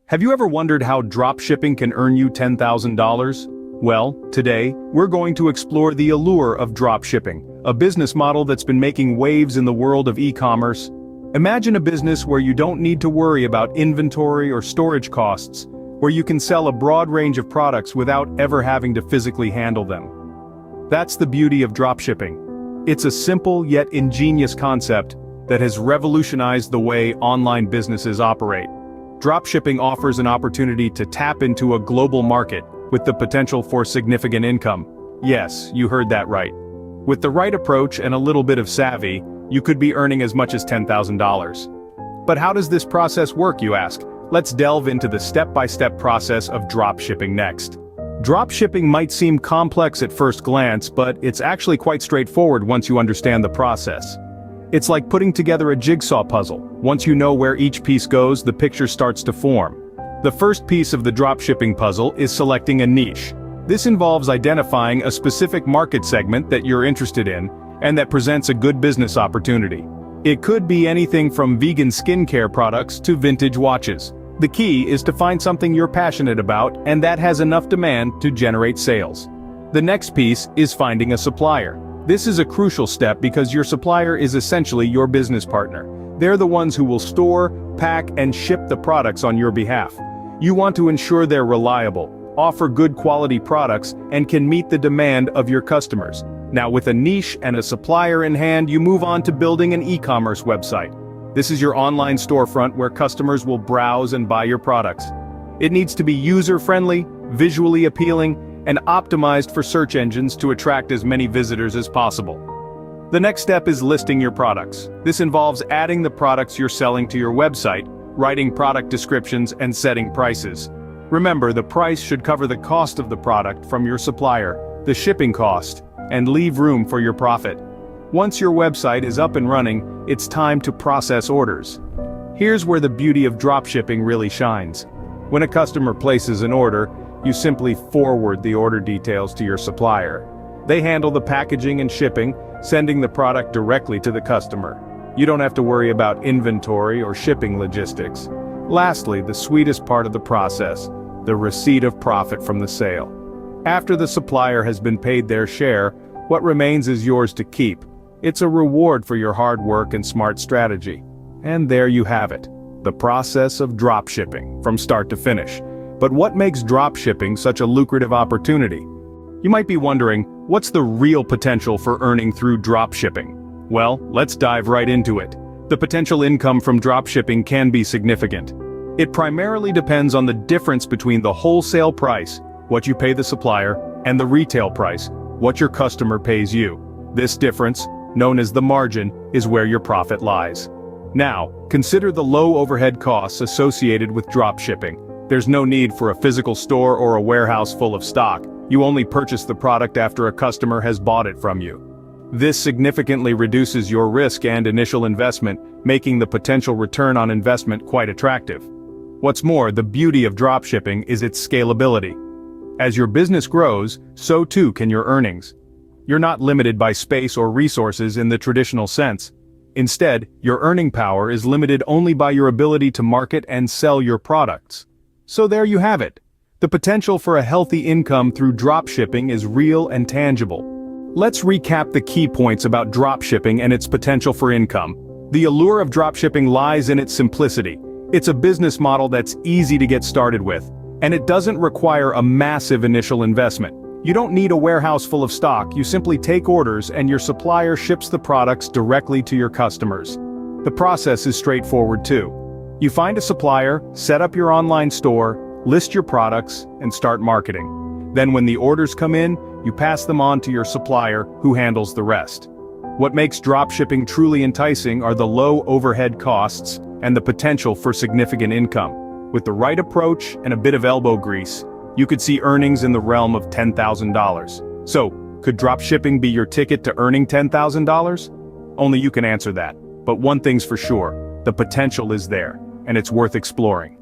Have you ever wondered how dropshipping can earn you $10,000? Well, today, we're going to explore the allure of dropshipping, a business model that's been making waves in the world of e-commerce. Imagine a business where you don't need to worry about inventory or storage costs, where you can sell a broad range of products without ever having to physically handle them. That's the beauty of dropshipping. It's a simple yet ingenious concept that has revolutionized the way online businesses operate. Dropshipping offers an opportunity to tap into a global market with the potential for significant income. Yes, you heard that right. With the right approach and a little bit of savvy, you could be earning as much as $10,000. But how does this process work, you ask? Let's delve into the step-by-step process of dropshipping next. Dropshipping might seem complex at first glance, but it's actually quite straightforward once you understand the process. It's like putting together a jigsaw puzzle. Once you know where each piece goes, the picture starts to form. The first piece of the dropshipping puzzle is selecting a niche. This involves identifying a specific market segment that you're interested in, and that presents a good business opportunity. It could be anything from vegan skincare products to vintage watches. The key is to find something you're passionate about and that has enough demand to generate sales. The next piece is finding a supplier. This is a crucial step because your supplier is essentially your business partner. They're the ones who will store, pack, and ship the products on your behalf. You want to ensure they're reliable, offer good quality products, and can meet the demand of your customers. Now, with a niche and a supplier in hand, you move on to building an e-commerce website. This is your online storefront where customers will browse and buy your products. It needs to be user-friendly, visually appealing, and optimized for search engines to attract as many visitors as possible. The next step is listing your products. This involves adding the products you're selling to your website, writing product descriptions, and setting prices. Remember, the price should cover the cost of the product from your supplier, the shipping cost, and leave room for your profit. Once your website is up and running, it's time to process orders. Here's where the beauty of dropshipping really shines. When a customer places an order, you simply forward the order details to your supplier. They handle the packaging and shipping, sending the product directly to the customer. You don't have to worry about inventory or shipping logistics. Lastly, the sweetest part of the process, the receipt of profit from the sale. After the supplier has been paid their share, what remains is yours to keep. It's a reward for your hard work and smart strategy. And there you have it, the process of dropshipping, from start to finish. But what makes dropshipping such a lucrative opportunity? You might be wondering, what's the real potential for earning through dropshipping? Well, let's dive right into it. The potential income from dropshipping can be significant. It primarily depends on the difference between the wholesale price, what you pay the supplier, and the retail price, what your customer pays you. This difference, known as the margin, is where your profit lies. Now, consider the low overhead costs associated with dropshipping. There's no need for a physical store or a warehouse full of stock. You only purchase the product after a customer has bought it from you. This significantly reduces your risk and initial investment, making the potential return on investment quite attractive. What's more, the beauty of dropshipping is its scalability. As your business grows, so too can your earnings. You're not limited by space or resources in the traditional sense. Instead, your earning power is limited only by your ability to market and sell your products. So there you have it. The potential for a healthy income through dropshipping is real and tangible. Let's recap the key points about dropshipping and its potential for income. The allure of dropshipping lies in its simplicity. It's a business model that's easy to get started with, and it doesn't require a massive initial investment. You don't need a warehouse full of stock, you simply take orders and your supplier ships the products directly to your customers. The process is straightforward too. You find a supplier, set up your online store, list your products, and start marketing. Then when the orders come in, you pass them on to your supplier, who handles the rest. What makes dropshipping truly enticing are the low overhead costs and the potential for significant income. With the right approach and a bit of elbow grease, you could see earnings in the realm of $10,000. So, could dropshipping be your ticket to earning $10,000? Only you can answer that. But one thing's for sure, the potential is there, and it's worth exploring.